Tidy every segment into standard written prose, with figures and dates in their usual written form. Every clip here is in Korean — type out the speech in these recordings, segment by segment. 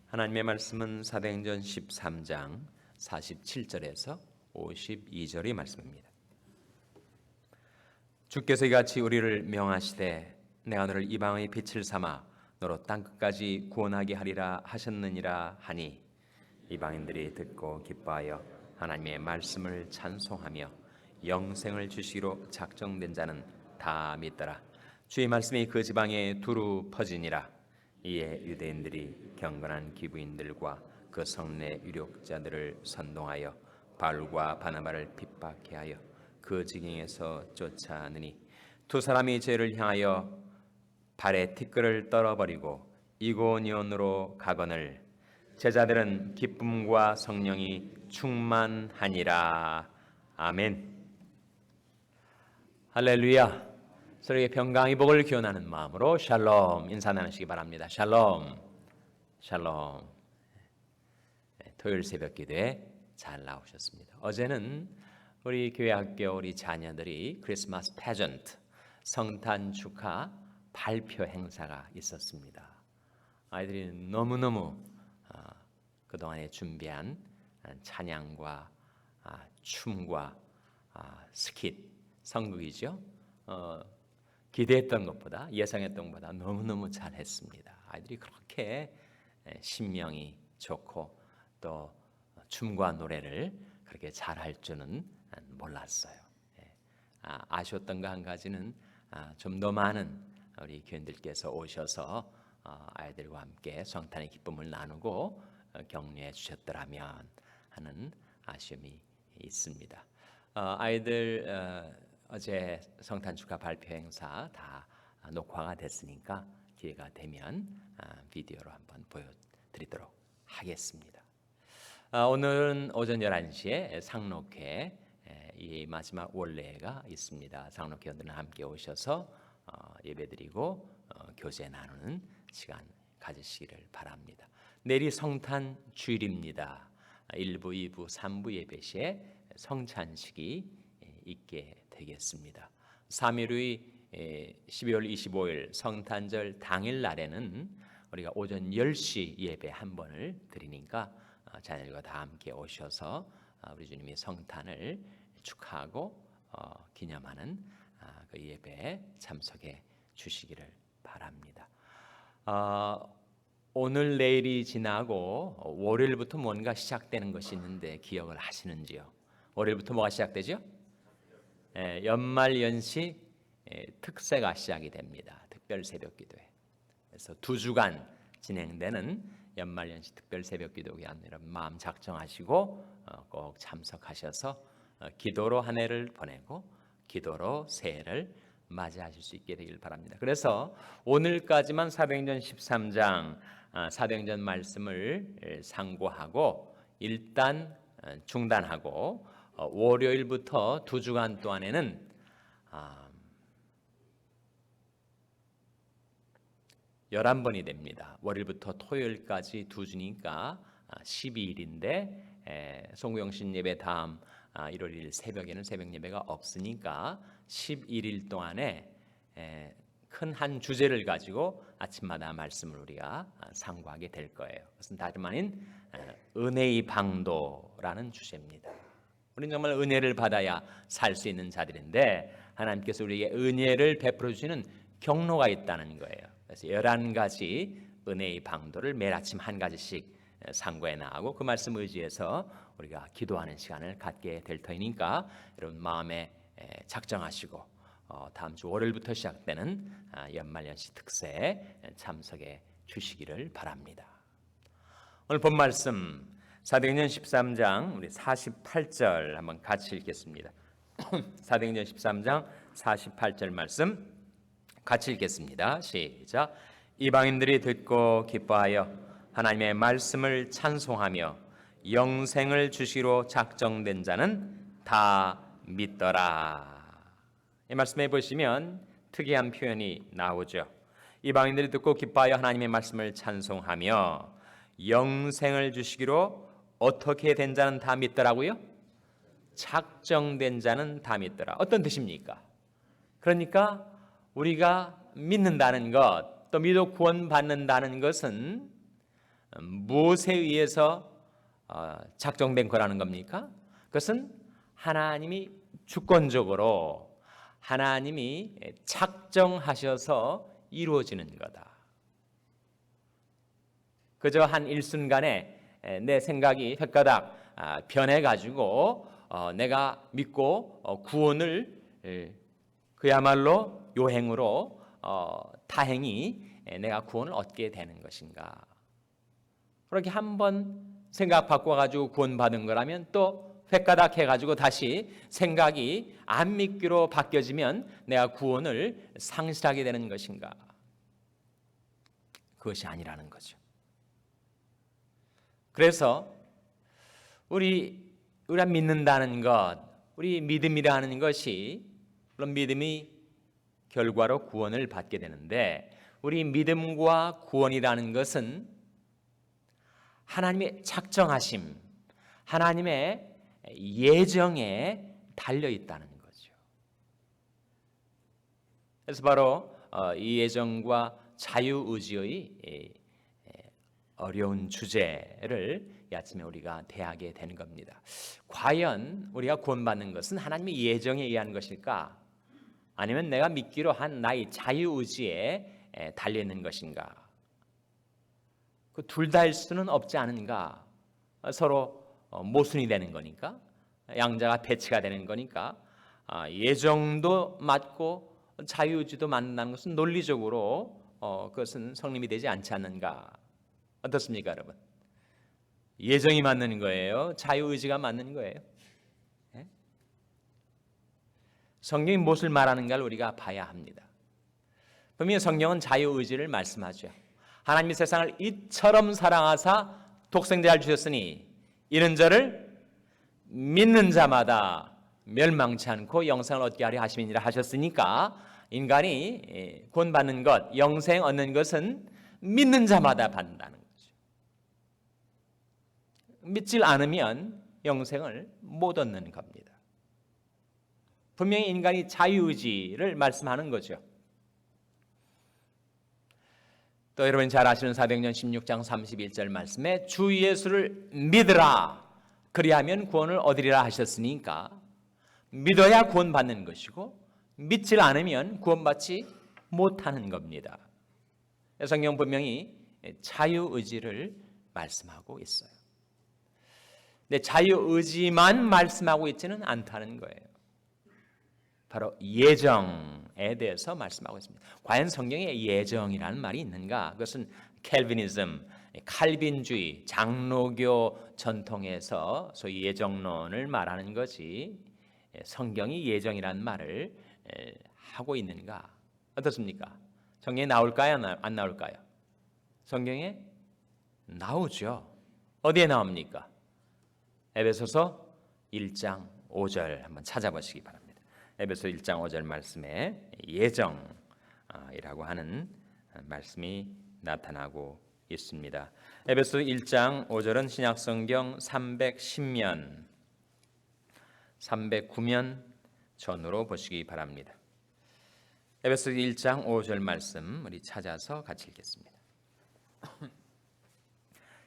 하나님의 말씀은 사도행전 13장 47절에서 52절의 말씀입니다. 주께서 이같이 우리를 명하시되 내가 너를 이방의 빛을 삼아 너로 땅끝까지 구원하게 하리라 하셨느니라 하니 이방인들이 듣고 기뻐하여 하나님의 말씀을 찬송하며 영생을 주시기로 작정된 자는 다 믿더라. 주의 말씀이 그 지방에 두루 퍼지니라. 이에 유대인들이 경건한 기부인들과 그 성내 유력자들을 선동하여 바울과 바나바를 핍박해 하여 그 지경에서 쫓아내니 두 사람이 죄를 향하여 발에 티끌을 떨어버리고 이고니온으로 가거늘 제자들은 기쁨과 성령이 충만하니라. 아멘. 할렐루야. 서로에게 평강의 복을 기원하는 마음으로 샬롬 인사 나누시기 바랍니다. 샬롬. 샬롬. 토요일 새벽 기도에 잘 나오셨습니다. 어제는 우리 교회 학교 우리 자녀들이 크리스마스 패전트 성탄 축하 발표 행사가 있었습니다. 아이들이 너무너무 그동안에 준비한 찬양과 춤과 스킷, 성극이죠. 기대했던 것보다 예상했던 것보다 너무너무 잘했습니다. 아이들이 그렇게 신명이 좋고 또 춤과 노래를 그렇게 잘할 줄은 몰랐어요. 아쉬웠던 거 한 가지는 좀 더 많은 우리 교인들께서 오셔서 아이들과 함께 성탄의 기쁨을 나누고 격려해 주셨더라면 하는 아쉬움이 있습니다. 아이들 어제 성탄 축하 발표 행사 다 녹화가 됐으니까 기회가 되면 비디오로 한번 보여드리도록 하겠습니다. 오늘은 오전 11시에 상록회 이 마지막 원례가 있습니다. 상록회 원들은 함께 오셔서 예배드리고 교제 나누는 시간 가지시기를 바랍니다. 내일이 성탄 주일입니다. 1부, 2부, 3부 예배 시에 성찬식이 있게 되겠습니다. 3일 후의 12월 25일 성탄절 당일 날에는 우리가 오전 10시 예배 한 번을 드리니까 자녀들과 다 함께 오셔서 우리 주님의 성탄을 축하하고 기념하는 그 예배에 참석해 주시기를 바랍니다. 오늘 내일이 지나고 월요일부터 뭔가 시작되는 것이 있는데 기억을 하시는지요? 월요일부터 뭐가 시작되죠? 연말연시 특세가 시작이 됩니다. 특별 새벽기도회. 그래서 2주간 진행되는 연말연시 특별 새벽기도회 여러분 마음 작정하시고 꼭 참석하셔서 기도로 한 해를 보내고 기도로 새해를 맞이하실 수 있게 되길 바랍니다. 그래서 오늘까지만 사도행전 13장 사도행전 말씀을 상고하고 일단 중단하고 월요일부터 2주간 동안에는 11번이 됩니다. 월요일부터 토요일까지 2주니까 12일인데 송구영신 예배 다음 1월 1일 새벽에는 새벽 예배가 없으니까 11일 동안에 큰 한 주제를 가지고 아침마다 말씀을 우리가 상고하게 될 거예요. 그것은 다름 아닌 은혜의 방도라는 주제입니다. 우리는 정말 은혜를 받아야 살 수 있는 자들인데 하나님께서 우리에게 은혜를 베풀어 주시는 경로가 있다는 거예요. 그래서 11가지 은혜의 방도를 매일 아침 한 가지씩 상고해 나가고 그 말씀 의지해서 우리가 기도하는 시간을 갖게 될 터이니까 여러분 마음에 작정하시고 다음 주 월요일부터 시작되는 연말연시 특세에 참석해 주시기를 바랍니다. 오늘 본 말씀 사도행전 13장 우리 48절 한번 같이 읽겠습니다. 사도행전 13장 48절 말씀 같이 읽겠습니다. 시작. 이방인들이 듣고 기뻐하여 하나님의 말씀을 찬송하며 영생을 주시기로 작정된 자는 다 믿더라. 이 말씀에 보시면 특이한 표현이 나오죠. 이방인들이 듣고 기뻐하여 하나님의 말씀을 찬송하며 영생을 주시기로 어떻게 된 자는 다 믿더라고요? 작정된 자는 다 믿더라. 어떤 뜻입니까? 그러니까 우리가 믿는다는 것, 또 믿어 구원받는다는 것은 무엇에 의해서 작정된 거라는 겁니까? 그것은 하나님이 주권적으로 하나님이 작정하셔서 이루어지는 거다. 그저 한 일순간에 내 생각이 획가닥 변해가지고 내가 믿고 구원을 그야말로 요행으로 다행히 내가 구원을 얻게 되는 것인가. 그렇게 한번 생각 바꿔가지고 구원받은 거라면 또 획가닥 해가지고 다시 생각이 안 믿기로 바뀌어지면 내가 구원을 상실하게 되는 것인가. 그것이 아니라는 거죠. 그래서 우리가 믿는다는 것, 우리 믿음이라는 것이 물론 믿음이 결과로 구원을 받게 되는데 우리 믿음과 구원이라는 것은 하나님의 작정하심, 하나님의 예정에 달려 있다는 거죠. 그래서 바로 이 예정과 자유의지의 어려운 주제를 이 아침에 우리가 대하게 되는 겁니다. 과연 우리가 구원받는 것은 하나님의 예정에 의한 것일까? 아니면 내가 믿기로 한 나의 자유의지에 달려있는 것인가? 그 둘 다일 수는 없지 않은가? 서로 모순이 되는 거니까, 양자가 배치가 되는 거니까 예정도 맞고 자유의지도 맞는다는 것은 논리적으로 그것은 성립이 되지 않지 않는가? 어떻습니까, 여러분? 예정이 맞는 거예요? 자유의지가 맞는 거예요? 네? 성경이 무엇을 말하는가를 우리가 봐야 합니다. 분명히 성경은 자유의지를 말씀하죠. 하나님이 세상을 이처럼 사랑하사 독생자를 주셨으니 이는 저를 믿는 자마다 멸망치 않고 영생을 얻게 하려 하심이니라 하셨으니까 인간이 구원받는 것, 영생 얻는 것은 믿는 자마다 받는다는 거죠. 믿질 않으면 영생을 못 얻는 겁니다. 분명히 인간이 자유의지를 말씀하는 거죠. 또 여러분 잘 아시는 사도행전 16장 31절 말씀에 주 예수를 믿으라 그리하면 구원을 얻으리라 하셨으니까 믿어야 구원받는 것이고 믿질 않으면 구원받지 못하는 겁니다. 성경 분명히 자유의지를 말씀하고 있어요. 근데 자유의지만 말씀하고 있지는 않다는 거예요. 바로 예정에 대해서 말씀하고 있습니다. 과연 성경에 예정이라는 말이 있는가? 그것은 캘비니즘, 칼빈주의, 장로교 전통에서 소위 예정론을 말하는 거지 성경이 예정이라는 말을 하고 있는가? 어떻습니까? 성경에 나올까요? 안 나올까요? 성경에 나오죠. 어디에 나옵니까? 에베소서 1장 5절 한번 찾아보시기 바랍니다. 에베소 1장 5절 말씀에 예정이라고 하는 말씀이 나타나고 있습니다. 에베소 1장 5절은 신약성경 310면 309면 전으로 보시기 바랍니다. 에베소 1장 5절 말씀 우리 찾아서 같이 읽겠습니다.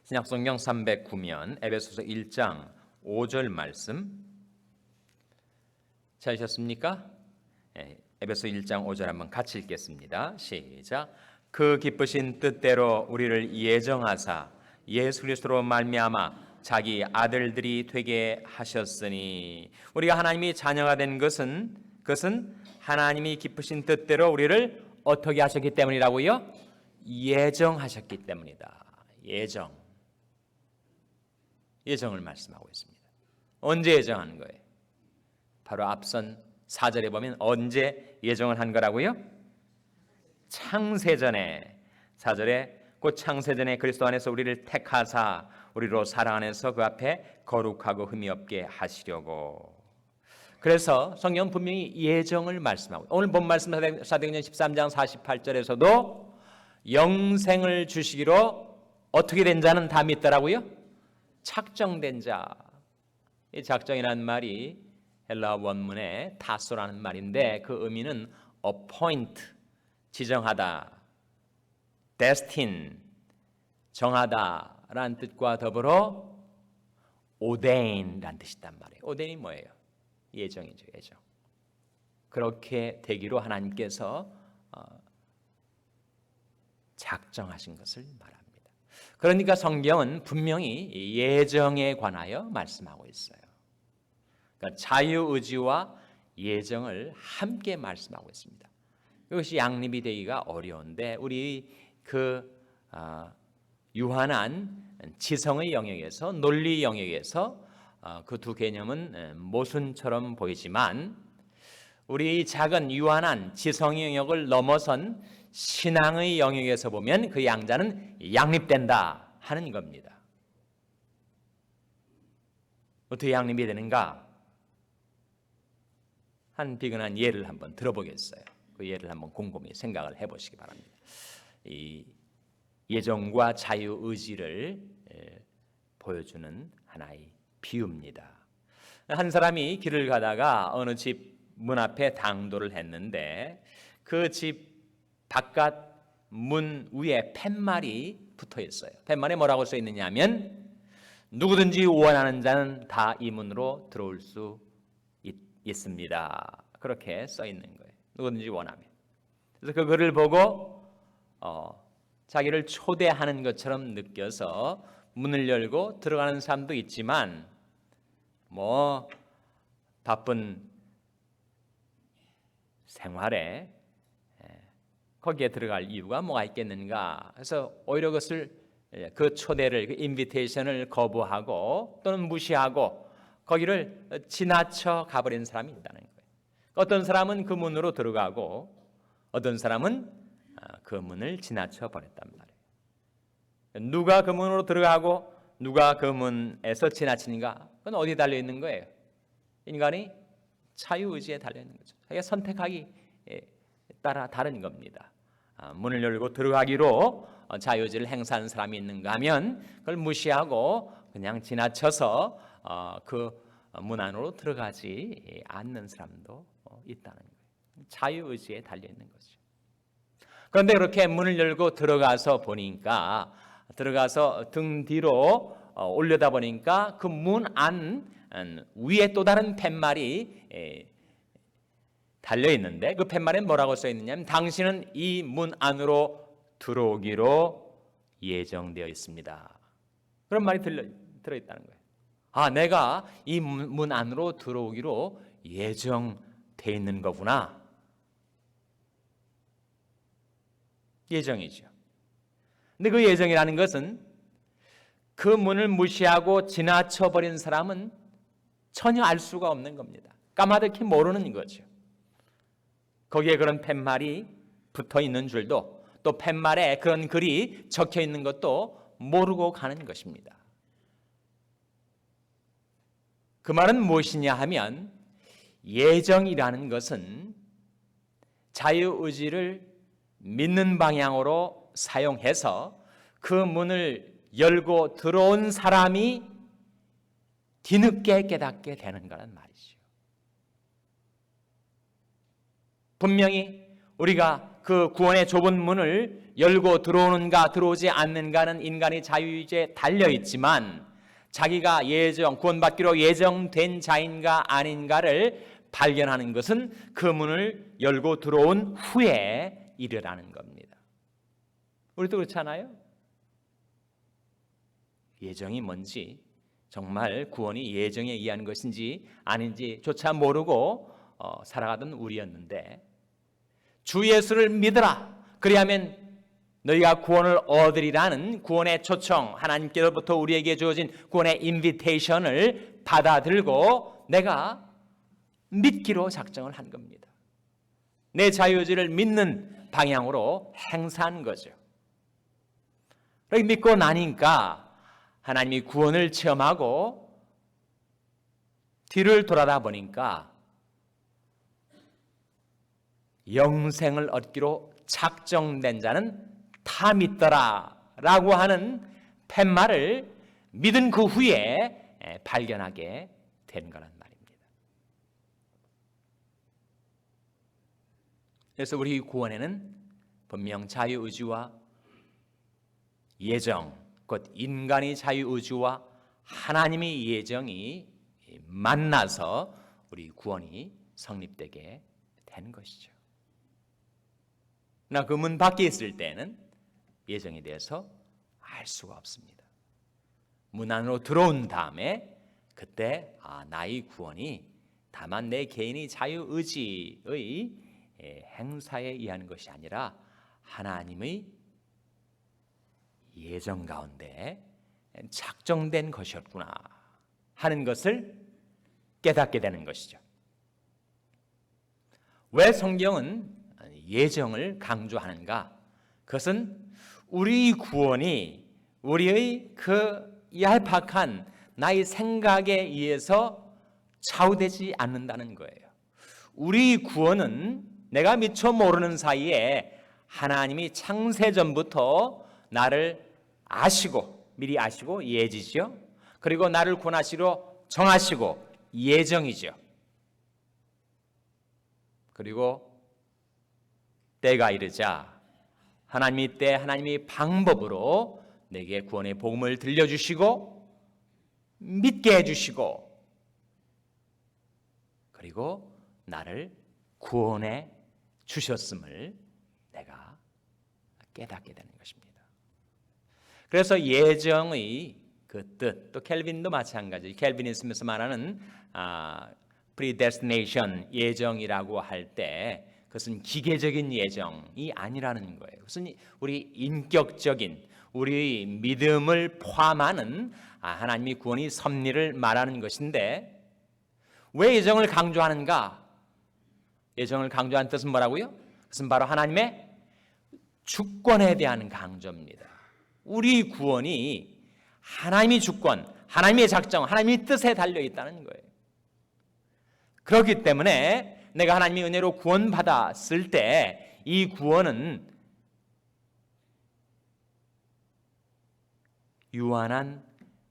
신약성경 309면 에베소서 1장 5절 말씀 찾으셨습니까? 에베소 1장 5절 한번 같이 읽겠습니다. 시작. 그 기쁘신 뜻대로 우리를 예정하사 예수 그리스도로 말미암아 자기 아들들이 되게 하셨으니 우리가 하나님이 자녀가 된 것은 그것은 하나님이 기쁘신 뜻대로 우리를 어떻게 하셨기 때문이라고요? 예정하셨기 때문이다. 예정을 말씀하고 있습니다. 언제 예정한 거예요? 바로 앞선 4절에 보면 언제 예정을 한 거라고요? 창세전에 4절에 곧 창세전에 그리스도 안에서 우리를 택하사 우리로 사랑 안에서 그 앞에 거룩하고 흠이 없게 하시려고. 그래서 성경은 분명히 예정을 말씀하고 오늘 본 말씀 사도행전 13장 48절에서도 영생을 주시기로 어떻게 된 자는 다 믿더라고요? 작정된 자. 이 작정이라는 말이 헬라 원문의 타소라는 말인데 그 의미는 appoint, 지정하다, destin, 정하다라는 뜻과 더불어 ordain이라는 뜻이 있단 말이에요. ordain이 뭐예요? 예정이죠, 예정. 그렇게 되기로 하나님께서 작정하신 것을 말합니다. 그러니까 성경은 분명히 예정에 관하여 말씀하고 있어요. 그러니까 자유의지와 예정을 함께 말씀하고 있습니다. 이것이 양립이 되기가 어려운데 우리 유한한 지성의 영역에서 논리 영역에서 그 두 개념은 모순처럼 보이지만 우리 작은 유한한 지성의 영역을 넘어선 신앙의 영역에서 보면 그 양자는 양립된다 하는 겁니다. 어떻게 양립이 되는가? 한 비근한 예를 한번 들어보겠어요. 그 예를 한번 곰곰이 생각을 해보시기 바랍니다. 이 예정과 자유의지를 보여주는 하나의 비유입니다. 한 사람이 길을 가다가 어느 집 문 앞에 당도를 했는데 그 집 바깥 문 위에 팻말이 붙어 있어요. 팻말에 뭐라고 써 있느냐 하면 누구든지 원하는 자는 다 이 문으로 들어올 수 있습니다. 그렇게 써 있는 거예요. 누구든지 원하면. 그래서 그 글을 보고 자기를 초대하는 것처럼 느껴서 문을 열고 들어가는 사람도 있지만 뭐 바쁜 생활에 거기에 들어갈 이유가 뭐가 있겠는가. 그래서 오히려 그 초대를 그 인비테이션을 거부하고 또는 무시하고 거기를 지나쳐 가버린 사람이 있다는 거예요. 어떤 사람은 그 문으로 들어가고 어떤 사람은 그 문을 지나쳐 버렸단 말이에요. 누가 그 문으로 들어가고 누가 그 문에서 지나치는가? 그건 어디에 달려 있는 거예요? 인간이 자유의지에 달려 있는 거죠. 자기가 선택하기 따라 다른 겁니다. 문을 열고 들어가기로 자유의지를 행사하는 사람이 있는가 하면 그걸 무시하고 그냥 지나쳐서 그 문 안으로 들어가지 않는 사람도 있다는 거예요. 자유의지에 달려 있는 거죠. 그런데 그렇게 문을 열고 들어가서 보니까 들어가서 등 뒤로 올려다 보니까 그 문 안 위에 또 다른 팻말이 달려 있는데 그 팻말에 뭐라고 써 있느냐면 당신은 이 문 안으로 들어오기로 예정되어 있습니다. 그런 말이 들어 있다는 거예요. 내가 이 문 안으로 들어오기로 예정되어 있는 거구나. 예정이죠. 근데 그 예정이라는 것은 그 문을 무시하고 지나쳐 버린 사람은 전혀 알 수가 없는 겁니다. 까마득히 모르는 거죠. 거기에 그런 팻말이 붙어 있는 줄도 또 팻말에 그런 글이 적혀 있는 것도 모르고 가는 것입니다. 그 말은 무엇이냐 하면 예정이라는 것은 자유의지를 믿는 방향으로 사용해서 그 문을 열고 들어온 사람이 뒤늦게 깨닫게 되는 거란 말이죠. 분명히 우리가 그 구원의 좁은 문을 열고 들어오는가 들어오지 않는가는 인간의 자유의지에 달려있지만 자기가 구원받기로 예정된 자인가 아닌가를 발견하는 것은 그 문을 열고 들어온 후에 일어나는 겁니다. 우리도 그렇잖아요. 예정이 뭔지 정말 구원이 예정에 의한 것인지 아닌지조차 모르고 살아가던 우리였는데 주 예수를 믿으라. 그리하면 너희가 구원을 얻으리라는 구원의 초청, 하나님께로부터 우리에게 주어진 구원의 인비테이션을 받아들고 내가 믿기로 작정을 한 겁니다. 내 자유의지를 믿는 방향으로 행사한 거죠. 그렇게 믿고 나니까 하나님이 구원을 체험하고 뒤를 돌아다 보니까 영생을 얻기로 작정된 자는 다 믿더라 라고 하는 팻말을 믿은 그 후에 발견하게 된 거란 말입니다. 그래서 우리 구원에는 분명 자유의지와 예정, 곧 인간의 자유의지와 하나님의 예정이 만나서 우리 구원이 성립되게 되는 것이죠. 그 문 밖에 있을 때는 예정에 대해서 알 수가 없습니다. 문 안으로 들어온 다음에 그때 나의 구원이 다만 내 개인의 자유의지의 행사에 의한 것이 아니라 하나님의 예정 가운데 작정된 것이었구나 하는 것을 깨닫게 되는 것이죠. 왜 성경은 예정을 강조하는가? 그것은 우리 구원이 우리의 그 얄팍한 나의 생각에 의해서 좌우되지 않는다는 거예요. 우리 구원은 내가 미처 모르는 사이에 하나님이 창세전부터 나를 아시고 미리 아시고 예지죠. 그리고 나를 구원하시러 정하시고 예정이죠. 그리고 때가 이르자 하나님이 때 하나님의 방법으로 내게 구원의 복음을 들려주시고 믿게 해주시고 그리고 나를 구원해 주셨음을 내가 깨닫게 되는 것입니다. 그래서 예정의 그 뜻, 또 켈빈도 마찬가지. 켈빈이즘에서 말하는 predestination 예정이라고 할 때 그것은 기계적인 예정이 아니라는 거예요. 그것은 우리 인격적인 우리의 믿음을 포함하는 하나님의 구원의 섭리를 말하는 것인데 왜 예정을 강조하는가? 예정을 강조한 뜻은 뭐라고요? 그것은 바로 하나님의 주권에 대한 강조입니다. 우리 구원이 하나님의 주권, 하나님의 작정, 하나님의 뜻에 달려 있다는 거예요. 그렇기 때문에 내가 하나님의 은혜로 구원받았을 때 이 구원은 유한한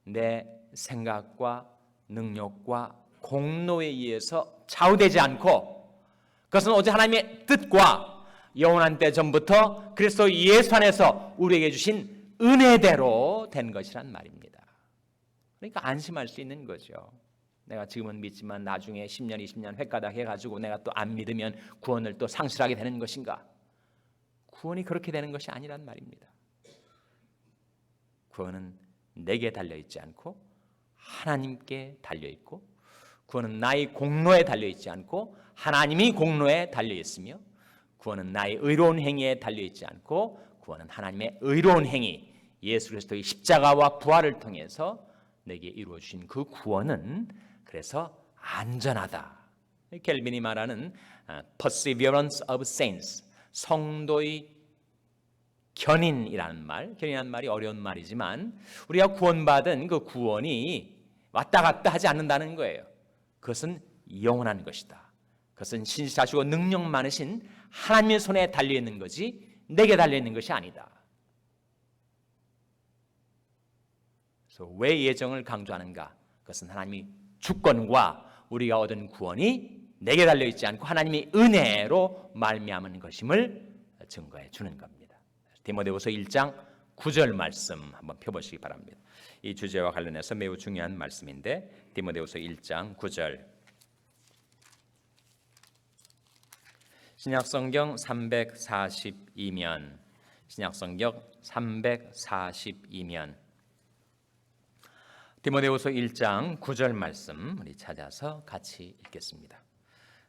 내 생각과 능력과 공로에 의해서 좌우되지 않고 그것은 오직 하나님의 뜻과 영원한 때 전부터 그리스도 예수 안에서 우리에게 주신 은혜대로 된 것이란 말입니다. 그러니까 안심할 수 있는 거죠. 내가 지금은 믿지만 나중에 10년, 20년 횟가닥 해가지고 내가 또 안 믿으면 구원을 또 상실하게 되는 것인가? 구원이 그렇게 되는 것이 아니란 말입니다. 구원은 내게 달려있지 않고 하나님께 달려있고 구원은 나의 공로에 달려있지 않고 하나님이 공로에 달려있으며 구원은 나의 의로운 행위에 달려있지 않고 구원은 하나님의 의로운 행위 예수 그리스도의 십자가와 부활을 통해서 내게 이루어주신 그 구원은 그래서 안전하다. 켈빈이 말하는 perseverance of saints, 성도의 견인이라는 말, 견인이라는 말이 어려운 말이지만 우리가 구원받은 그 구원이 왔다 갔다 하지 않는다는 거예요. 그것은 영원한 것이다. 그것은 신실하시고 능력 많으신 하나님의 손에 달려있는 거지 내게 달려있는 것이 아니다. 그래서 왜 예정을 강조하는가? 그것은 하나님의 주권과 우리가 얻은 구원이 내게 달려있지 않고 하나님의 은혜로 말미암은 것임을 증거해 주는 겁니다. 디모데후서 1장 9절 말씀 한번 펴보시기 바랍니다. 이 주제와 관련해서 매우 중요한 말씀인데 디모데후서 1장 9절 신약성경 342면 신약성경 342면 디모데후서 1장 9절 말씀 우리 찾아서 같이 읽겠습니다.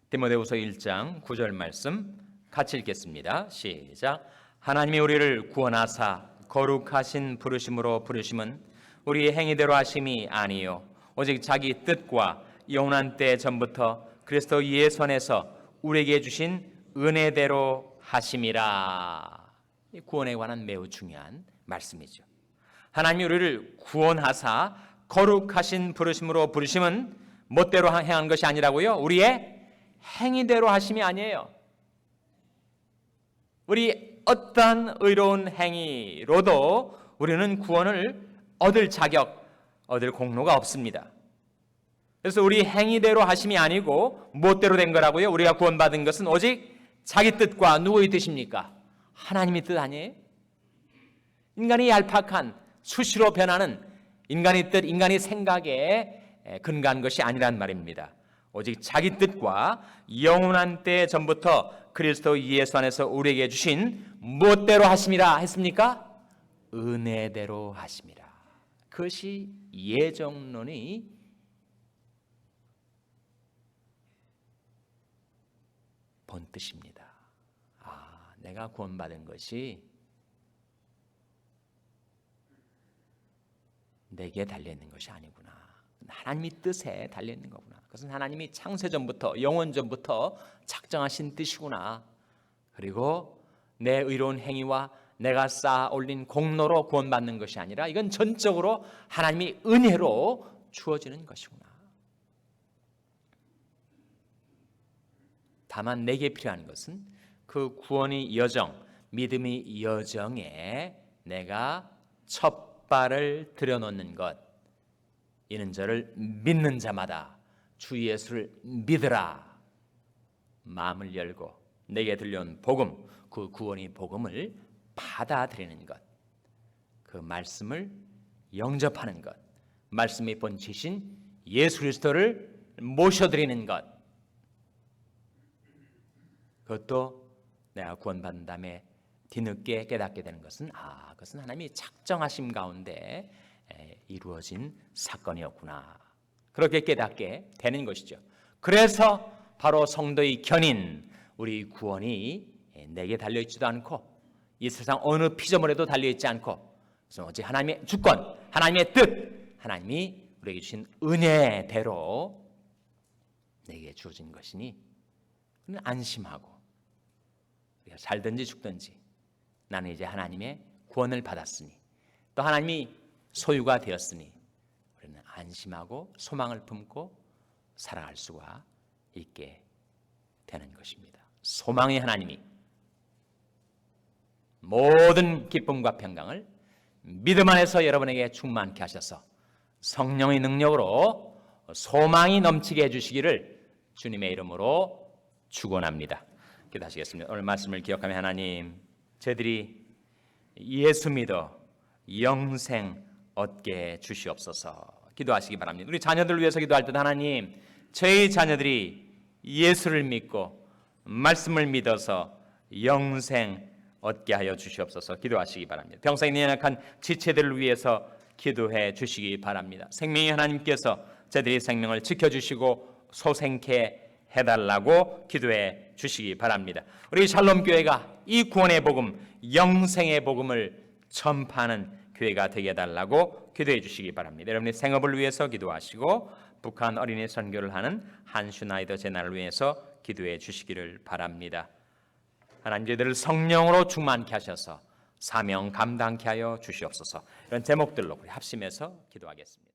디모데후서 1장 9절 말씀 같이 읽겠습니다. 시작. 하나님이 우리를 구원하사 거룩하신 부르심으로 부르심은 우리의 행위대로 하심이 아니요 오직 자기 뜻과 영원한 때 전부터 그리스도 예수 안에서 우리에게 주신 은혜대로 하심이라. 구원에 관한 매우 중요한 말씀이죠. 하나님이 우리를 구원하사 거룩하신 부르심으로 부르심은 멋대로 행한 것이 아니라고요. 우리의 행위대로 하심이 아니에요. 우리 어떠한 의로운 행위로도 우리는 구원을 얻을 자격, 얻을 공로가 없습니다. 그래서 우리 행위대로 하심이 아니고 멋대로 된 거라고요. 우리가 구원받은 것은 오직 자기 뜻과 누구의 뜻입니까? 하나님의 뜻 아니에요? 인간이 얄팍한 수시로 변하는 인간의 뜻, 인간의 생각에 근거한 것이 아니란 말입니다. 오직 자기 뜻과 영원한 때 전부터 그리스도 예수 안에서 우리에게 주신 무엇대로 하심이라 했습니까? 은혜대로 하심이라. 그것이 예정론이 본 뜻입니다. 내가 구원받은 것이 내게 달려있는 것이 아니구나. 하나님의 뜻에 달려있는 거구나. 그것은 하나님이 창세전부터 영원전부터 작정하신 뜻이구나. 그리고 내 의로운 행위와 내가 쌓아 올린 공로로 구원받는 것이 아니라 이건 전적으로 하나님의 은혜로 주어지는 것이구나. 다만 내게 필요한 것은 그 구원의 여정, 믿음의 여정에 내가 첫 발을 들여놓는 것. 이는 저를 믿는 자마다 주 예수를 믿으라. 마음을 열고 내게 들려온 복음, 그 구원의 복음을 받아들이는 것. 그 말씀을 영접하는 것. 말씀의 본체신 예수 그리스도를 모셔드리는 것. 그것도 내가 구원받은 다음에 뒤늦게 깨닫게 되는 것은 그것은 하나님이 작정하심 가운데 이루어진 사건이었구나. 그렇게 깨닫게 되는 것이죠. 그래서 바로 성도의 견인, 우리 구원이 내게 달려있지도 않고 이 세상 어느 피조물에도 달려있지 않고 오직 하나님의 주권, 하나님의 뜻, 하나님이 우리에게 주신 은혜대로 내게 주어진 것이니 안심하고 우리가 살든지 죽든지 나는 이제 하나님의 구원을 받았으니 또 하나님이 소유가 되었으니 우리는 안심하고 소망을 품고 살아갈 수가 있게 되는 것입니다. 소망의 하나님이 모든 기쁨과 평강을 믿음 안에서 여러분에게 충만케 하셔서 성령의 능력으로 소망이 넘치게 해주시기를 주님의 이름으로 축원합니다. 기도하시겠습니다. 오늘 말씀을 기억하며 하나님, 저희들이 예수 믿어 영생 얻게 주시옵소서. 기도하시기 바랍니다. 우리 자녀들을 위해서 기도할 때 하나님, 저희 자녀들이 예수를 믿고 말씀을 믿어서 영생 얻게 하여 주시옵소서. 기도하시기 바랍니다. 병상에 연약한 지체들을 위해서 기도해 주시기 바랍니다. 생명의 하나님께서 저희들의 생명을 지켜주시고 소생케 해달라고 기도해 주시기 바랍니다. 우리 샬롬 교회가 이 구원의 복음, 영생의 복음을 전파하는 교회가 되게 해달라고 기도해 주시기 바랍니다. 여러분의 생업을 위해서 기도하시고 북한 어린이 선교를 하는 한슈나이더 재단을 위해서 기도해 주시기를 바랍니다. 하나님, 저희들을 성령으로 충만케 하셔서 사명 감당케 하여 주시옵소서. 이런 제목들로 우리 합심해서 기도하겠습니다.